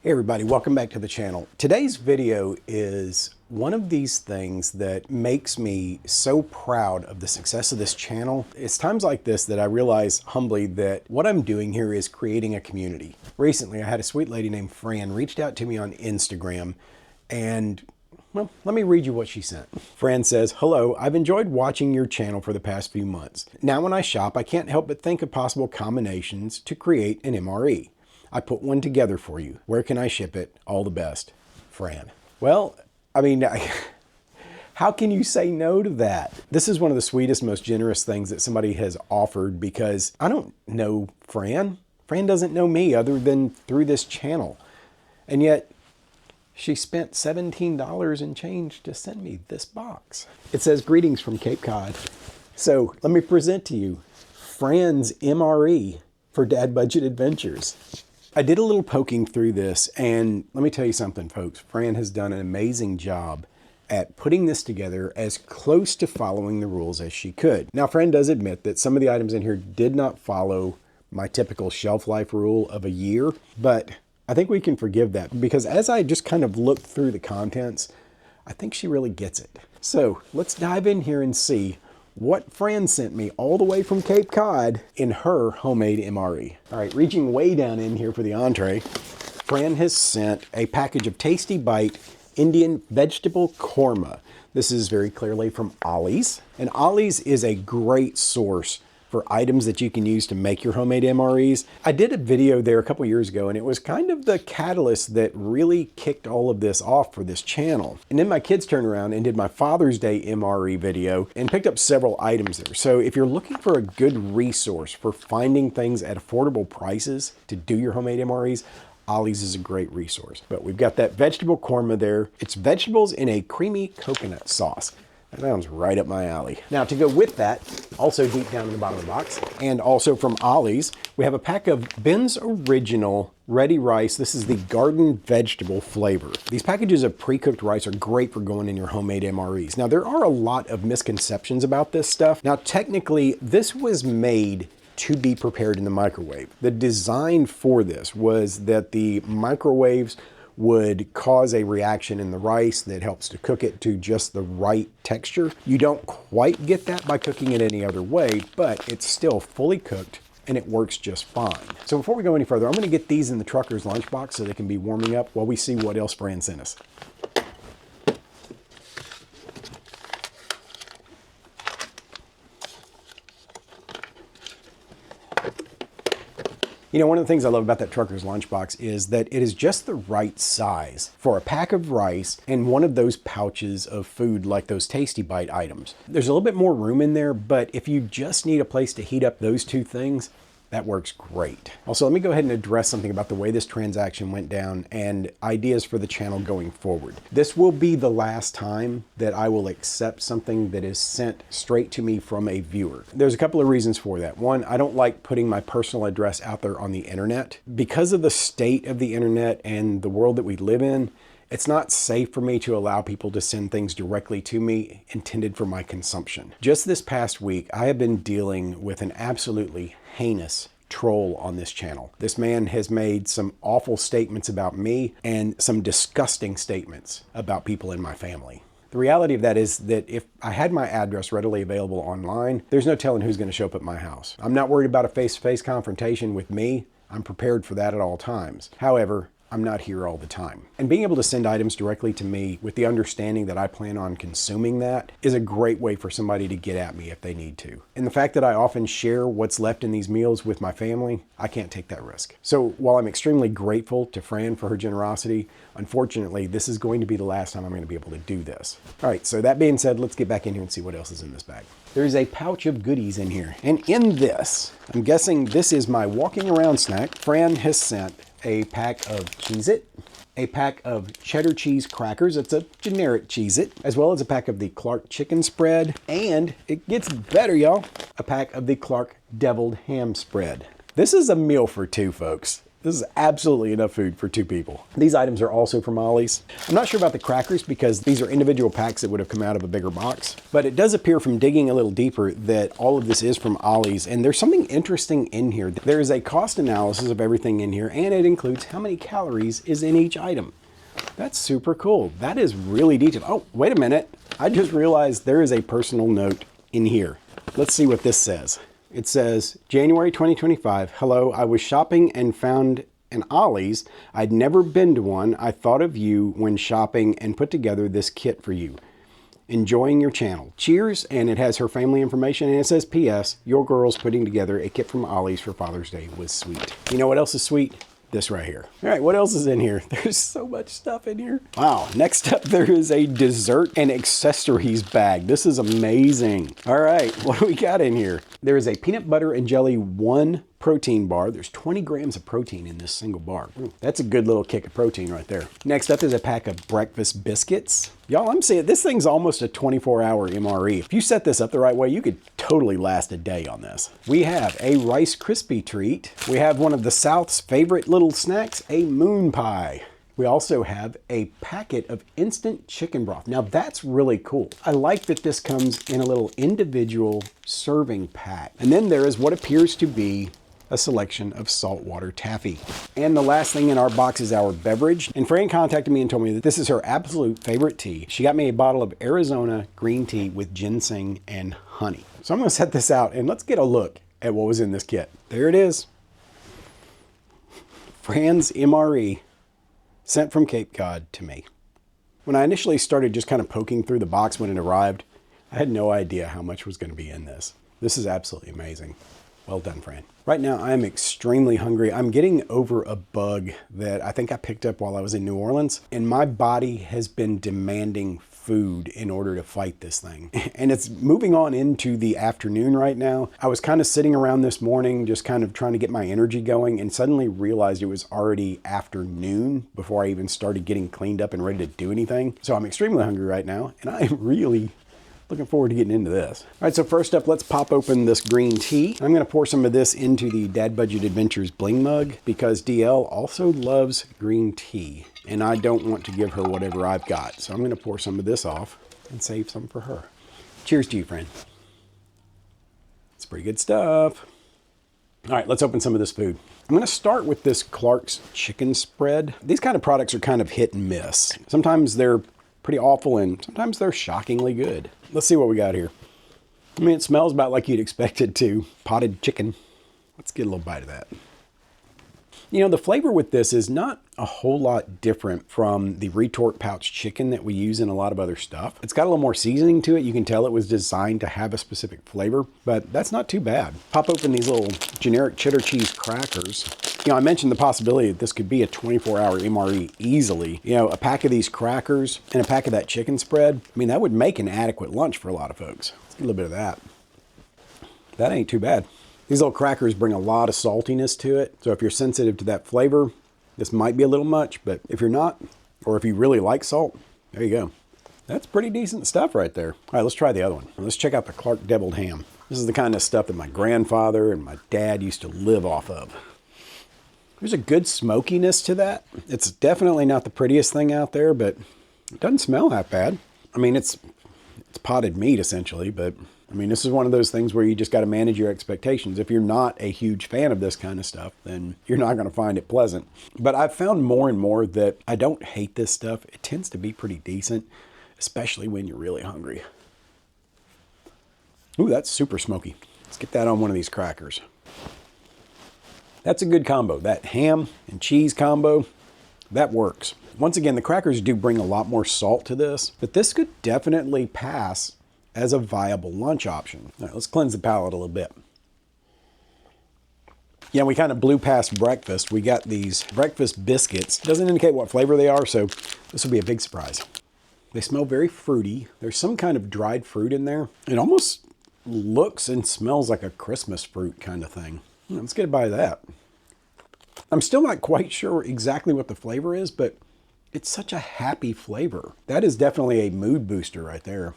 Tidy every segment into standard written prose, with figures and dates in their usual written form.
Hey everybody, welcome back to the channel. Today's video is one of these things that makes me so proud of the success of this channel. It's times like this that I realize humbly that what I'm doing here is creating a community. Recently, I had a sweet lady named Fran reached out to me on Instagram and well, let me read you what she sent. Fran says, "Hello, I've enjoyed watching your channel for the past few months. Now when I shop, I can't help but think of possible combinations to create an MRE. I put one together for you. Where can I ship it? All the best, Fran." Well, I mean, how can you say no to that? This is one of the sweetest, most generous things that somebody has offered because I don't know Fran. Fran doesn't know me other than through this channel. And yet she spent $17 and change to send me this box. It says, "Greetings from Cape Cod." So let me present to you Fran's MRE for Dad Budget Adventures. I did a little poking through this, and let me tell you something, folks. Fran has done an amazing job at putting this together as close to following the rules as she could. Now, Fran does admit that some of the items in here did not follow my typical shelf life rule of a year, but I think we can forgive that because as I just kind of looked through the contents, I think she really gets it. So let's dive in here and see what Fran sent me all the way from Cape Cod in her homemade MRE. All right, reaching way down in here for the entree, Fran has sent a package of Tasty Bite Indian vegetable korma. This is very clearly from Ollie's, and Ollie's is a great source for items that you can use to make your homemade MREs. I did a video there a couple years ago, and it was kind of the catalyst that really kicked all of this off for this channel. And then my kids turned around and did my Father's Day MRE video and picked up several items there. So if you're looking for a good resource for finding things at affordable prices to do your homemade MREs, Ollie's is a great resource. But we've got that vegetable korma there. It's vegetables in a creamy coconut sauce. That sounds right up my alley. Now to go with that, also deep down in the bottom of the box, and also from Ollie's, we have a pack of Ben's Original Ready Rice. This is the garden vegetable flavor. These packages of pre-cooked rice are great for going in your homemade MREs. Now there are a lot of misconceptions about this stuff. Now technically, this was made to be prepared in the microwave. The design for this was that the microwaves would cause a reaction in the rice that helps to cook it to just the right texture. You don't quite get that by cooking it any other way, but it's still fully cooked and it works just fine. So before we go any further, I'm gonna get these in the trucker's lunchbox so they can be warming up while we see what else Fran sent us. You know, one of the things I love about that trucker's lunchbox is that it is just the right size for a pack of rice and one of those pouches of food like those Tasty Bite items. There's a little bit more room in there, but if you just need a place to heat up those two things, that works great. Also, let me go ahead and address something about the way this transaction went down and ideas for the channel going forward. This will be the last time that I will accept something that is sent straight to me from a viewer. There's a couple of reasons for that. One, I don't like putting my personal address out there on the internet. Because of the state of the internet and the world that we live in, it's not safe for me to allow people to send things directly to me intended for my consumption. Just this past week, I have been dealing with an absolutely heinous troll on this channel. This man has made some awful statements about me and some disgusting statements about people in my family. The reality of that is that if I had my address readily available online, there's no telling who's going to show up at my house. I'm not worried about a face-to-face confrontation with me. I'm prepared for that at all times. However, I'm not here all the time. And being able to send items directly to me with the understanding that I plan on consuming that is a great way for somebody to get at me if they need to. And the fact that I often share what's left in these meals with my family, I can't take that risk. So while I'm extremely grateful to Fran for her generosity, unfortunately, this is going to be the last time I'm going to be able to do this. All right, so that being said, let's get back in here and see what else is in this bag. There's a pouch of goodies in here. And in this, I'm guessing this is my walking around snack. Fran has sent a pack of Cheez-It, a pack of cheddar cheese crackers, it's a generic Cheez-It, as well as a pack of the Clark chicken spread, and it gets better, y'all, a pack of the Clark deviled ham spread. This is a meal for two, folks. This is absolutely enough food for 2 people. These items are also from Ollie's. I'm not sure about the crackers because these are individual packs that would have come out of a bigger box. But it does appear from digging a little deeper that all of this is from Ollie's. And there's something interesting in here. There is a cost analysis of everything in here, and it includes how many calories is in each item. That's super cool. That is really detailed. Oh, wait a minute. I just realized there is a personal note in here. Let's see what this says. It says, January 2025, hello, I was shopping and found an Ollie's. I'd never been to one. I thought of you when shopping and put together this kit for you. Enjoying your channel. Cheers, and it has her family information, and it says, P.S. Your girl's putting together a kit from Ollie's for Father's Day was sweet. You know what else is sweet? This right here. All right, what else is in here? There's so much stuff in here. Wow, next up there is a dessert and accessories bag. This is amazing. All right, what do we got in here? There is a peanut butter and jelly 1 protein bar. There's 20 grams of protein in this single bar. Ooh, that's a good little kick of protein right there. Next up is a pack of breakfast biscuits. Y'all, I'm saying this thing's almost a 24-hour MRE. If you set this up the right way, you could totally last a day on this. We have a Rice Krispie treat. We have one of the South's favorite little snacks, a moon pie. We also have a packet of instant chicken broth. Now that's really cool. I like that this comes in a little individual serving pack. And then there is what appears to be a selection of saltwater taffy. And the last thing in our box is our beverage. And Fran contacted me and told me that this is her absolute favorite tea. She got me a bottle of Arizona green tea with ginseng and honey. So I'm gonna set this out and let's get a look at what was in this kit. There it is. Fran's MRE sent from Cape Cod to me. When I initially started just kind of poking through the box when it arrived, I had no idea how much was gonna be in this. This is absolutely amazing. Well done, Fran. Right now, I'm extremely hungry. I'm getting over a bug that I think I picked up while I was in New Orleans, and my body has been demanding food in order to fight this thing. And it's moving on into the afternoon right now. I was kind of sitting around this morning, just kind of trying to get my energy going, and suddenly realized it was already afternoon before I even started getting cleaned up and ready to do anything. So I'm extremely hungry right now, and I'm really looking forward to getting into this. All right, so first up, let's pop open this green tea. I'm gonna pour some of this into the Dad Budget Adventures bling mug because DL also loves green tea and I don't want to give her whatever I've got. So I'm gonna pour some of this off and save some for her. Cheers to you, friend. It's pretty good stuff. All right, let's open some of this food. I'm gonna start with this Clark's chicken spread. These kind of products are kind of hit and miss. Sometimes they're pretty awful and sometimes they're shockingly good. Let's see what we got here. I mean, it smells about like you'd expect it to. Potted chicken. Let's get a little bite of that. You know, the flavor with this is not a whole lot different from the retort pouch chicken that we use in a lot of other stuff. It's got a little more seasoning to it. You can tell it was designed to have a specific flavor, but that's not too bad. Pop open these little generic cheddar cheese crackers. You know, I mentioned the possibility that this could be a 24-hour MRE easily. You know, a pack of these crackers and a pack of that chicken spread, I mean, that would make an adequate lunch for a lot of folks. Let's get a little bit of that. That ain't too bad. These little crackers bring a lot of saltiness to it. So if you're sensitive to that flavor, this might be a little much, but if you're not, or if you really like salt, there you go. That's pretty decent stuff right there. All right, let's try the other one. Let's check out the Clark deviled ham. This is the kind of stuff that my grandfather and my dad used to live off of. There's a good smokiness to that. It's definitely not the prettiest thing out there, but it doesn't smell that bad. I mean, it's potted meat essentially, but I mean, this is one of those things where you just got to manage your expectations. If you're not a huge fan of this kind of stuff, then you're not going to find it pleasant. But I've found more and more that I don't hate this stuff. It tends to be pretty decent, especially when you're really hungry. Ooh, that's super smoky. Let's get that on one of these crackers. That's a good combo. That ham and cheese combo, that works. Once again, the crackers do bring a lot more salt to this, but this could definitely pass as a viable lunch option. All right, let's cleanse the palate a little bit. Yeah, we kind of blew past breakfast. We got these breakfast biscuits. Doesn't indicate what flavor they are, so this will be a big surprise. They smell very fruity. There's some kind of dried fruit in there. It almost looks and smells like a Christmas fruit kind of thing. Let's get a bite of that. I'm still not quite sure exactly what the flavor is, but it's such a happy flavor. That is definitely a mood booster right there.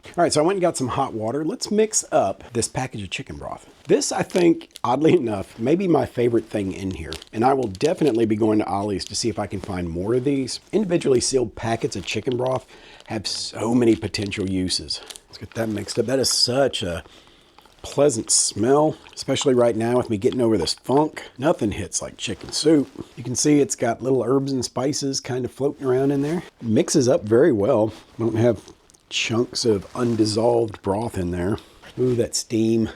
All right, so I went and got some hot water. Let's mix up this package of chicken broth. This, I think, oddly enough, may be my favorite thing in here. And I will definitely be going to Ollie's to see if I can find more of these. Individually sealed packets of chicken broth have so many potential uses. Let's get that mixed up. That is such a pleasant smell, especially right now with me getting over this funk. Nothing hits like chicken soup. You can see it's got little herbs and spices kind of floating around in there. It mixes up very well. I don't have chunks of undissolved broth in there. Ooh, that steam.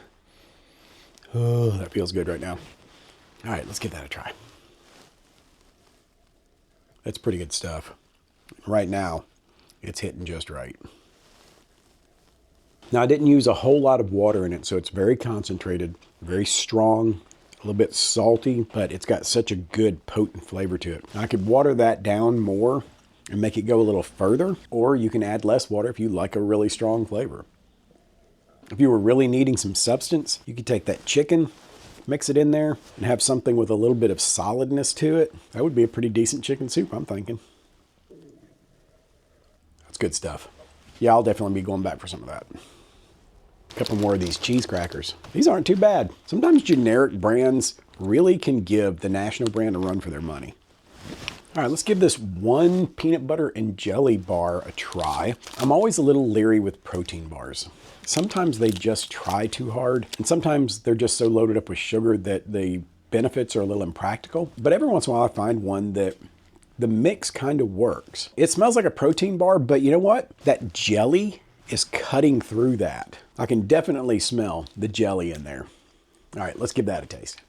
Oh, that feels good right now. All right, let's give that a try. That's pretty good stuff. Right now, it's hitting just right. Now, I didn't use a whole lot of water in it, so it's very concentrated, very strong, a little bit salty, but it's got such a good, potent flavor to it. Now, I could water that down more and make it go a little further, or you can add less water if you like a really strong flavor. If you were really needing some substance, you could take that chicken, mix it in there, and have something with a little bit of solidness to it. That would be a pretty decent chicken soup, I'm thinking. That's good stuff. Yeah, I'll definitely be going back for some of that. A couple more of these cheese crackers. These aren't too bad. Sometimes generic brands really can give the national brand a run for their money. All right, let's give this one peanut butter and jelly bar a try. I'm always a little leery with protein bars. Sometimes they just try too hard, and sometimes they're just so loaded up with sugar that the benefits are a little impractical. But every once in a while I find one that the mix kind of works. It smells like a protein bar, but you know what? That jelly is cutting through that. I can definitely smell the jelly in there. All right, let's give that a taste.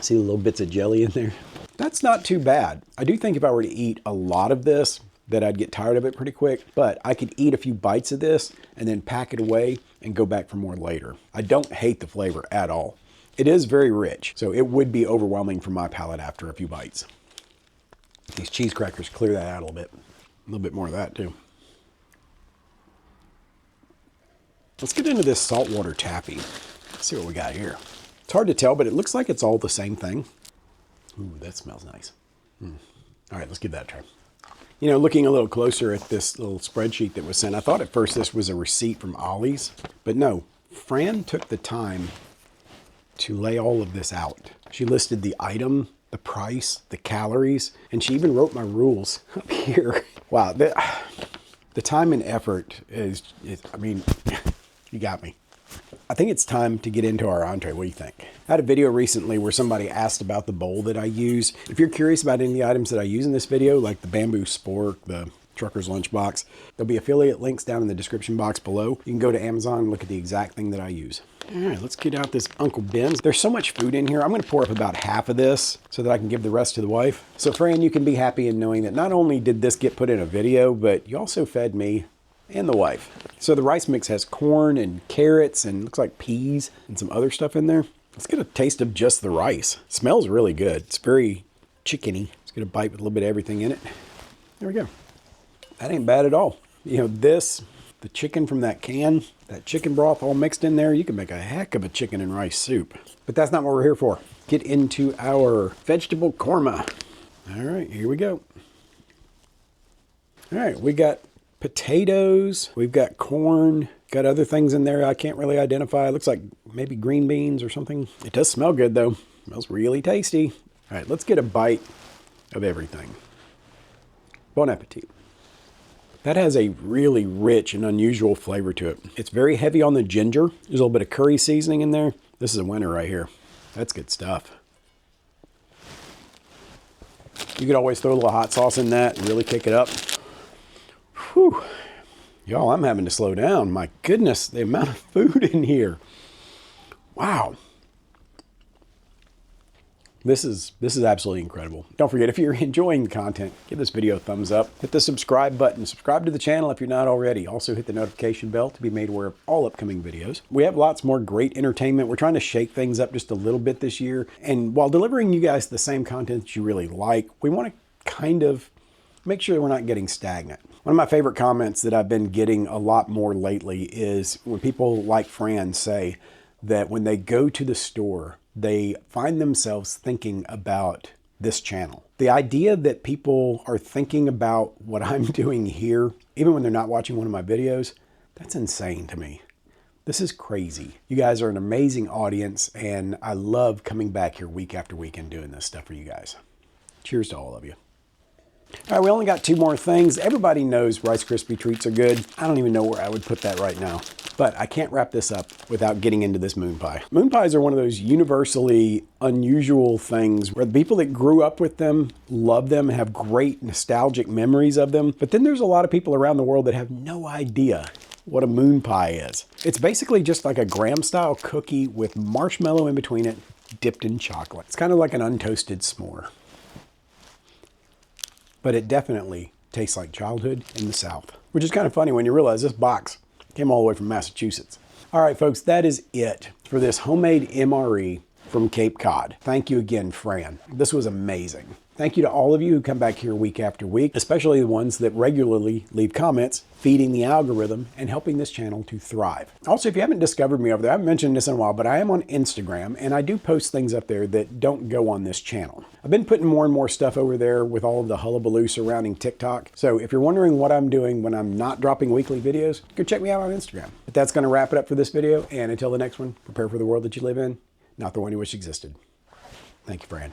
See the little bits of jelly in there? That's not too bad. I do think if I were to eat a lot of this, that I'd get tired of it pretty quick, but I could eat a few bites of this and then pack it away and go back for more later. I don't hate the flavor at all. It is very rich, so it would be overwhelming for my palate after a few bites. These cheese crackers clear that out a little bit more of that too. Let's get into this saltwater taffy. Let's see what we got here. It's hard to tell, but it looks like it's all the same thing. Ooh, that smells nice. All right, let's give that a try. You know, looking a little closer at this little spreadsheet that was sent, I thought at first this was a receipt from Ollie's, but no, Fran took the time to lay all of this out. She listed the item, the price, the calories, and she even wrote my rules up here. Wow, the time and effort is I mean, you got me. I think it's time to get into our entree. What do you think? I had a video recently where somebody asked about the bowl that I use. If you're curious about any of the items that I use in this video, like the bamboo spork, the trucker's lunchbox, there'll be affiliate links down in the description box below. You can go to Amazon and look at the exact thing that I use. All right, let's get out this Uncle Ben's. There's so much food in here. I'm gonna pour up about half of this so that I can give the rest to the wife. So Fran, you can be happy in knowing that not only did this get put in a video, but you also fed me and the wife. So the rice mix has corn and carrots and looks like peas and some other stuff in there. Let's get a taste of just the rice. It smells really good. It's very chickeny. Let's get a bite with a little bit of everything in it. There we go. That ain't bad at all. You know, this, the chicken from that can, that chicken broth all mixed in there, you can make a heck of a chicken and rice soup. But that's not what we're here for. Get into our vegetable korma. All right, here we go. All right, we got potatoes, we've got corn, got other things in there I can't really identify. It looks like maybe green beans or something. It does smell good though. It smells really tasty. All right, let's get a bite of everything. Bon appetit. That has a really rich and unusual flavor to it. It's very heavy on the ginger. There's a little bit of curry seasoning in there. This is a winner right here. That's good stuff. You could always throw a little hot sauce in that and really kick it up. Whew. Y'all, I'm having to slow down. My goodness, the amount of food in here. Wow. This is absolutely incredible. Don't forget, if you're enjoying the content, give this video a thumbs up. Hit the subscribe button. Subscribe to the channel if you're not already. Also hit the notification bell to be made aware of all upcoming videos. We have lots more great entertainment. We're trying to shake things up just a little bit this year. And while delivering you guys the same content that you really like, we want to kind of make sure that we're not getting stagnant. One of my favorite comments that I've been getting a lot more lately is when people like Fran say that when they go to the store, they find themselves thinking about this channel. The idea that people are thinking about what I'm doing here, even when they're not watching one of my videos, That's insane to me. This is crazy. You guys are an amazing audience, and I love coming back here week after week and doing this stuff for you guys. Cheers to all of you. All right, we only got 2 more things. Everybody knows Rice Krispie treats are good. I don't even know where I would put that right now. But I can't wrap this up without getting into this moon pie. Moon pies are one of those universally unusual things where the people that grew up with them love them, have great nostalgic memories of them. But then there's a lot of people around the world that have no idea what a moon pie is. It's basically just like a Graham-style cookie with marshmallow in between it, dipped in chocolate. It's kind of like an untoasted s'more. But it definitely tastes like childhood in the South, which is kind of funny when you realize this box came all the way from Massachusetts. All right, folks, that is it for this homemade MRE from Cape Cod. Thank you again, Fran. This was amazing. Thank you to all of you who come back here week after week, especially the ones that regularly leave comments, feeding the algorithm and helping this channel to thrive. Also, if you haven't discovered me over there, I haven't mentioned this in a while, but I am on Instagram and I do post things up there that don't go on this channel. I've been putting more and more stuff over there with all of the hullabaloo surrounding TikTok. So if you're wondering what I'm doing when I'm not dropping weekly videos, go check me out on Instagram. But that's going to wrap it up for this video. And until the next one, prepare for the world that you live in, not the one you wish existed. Thank you, Fran.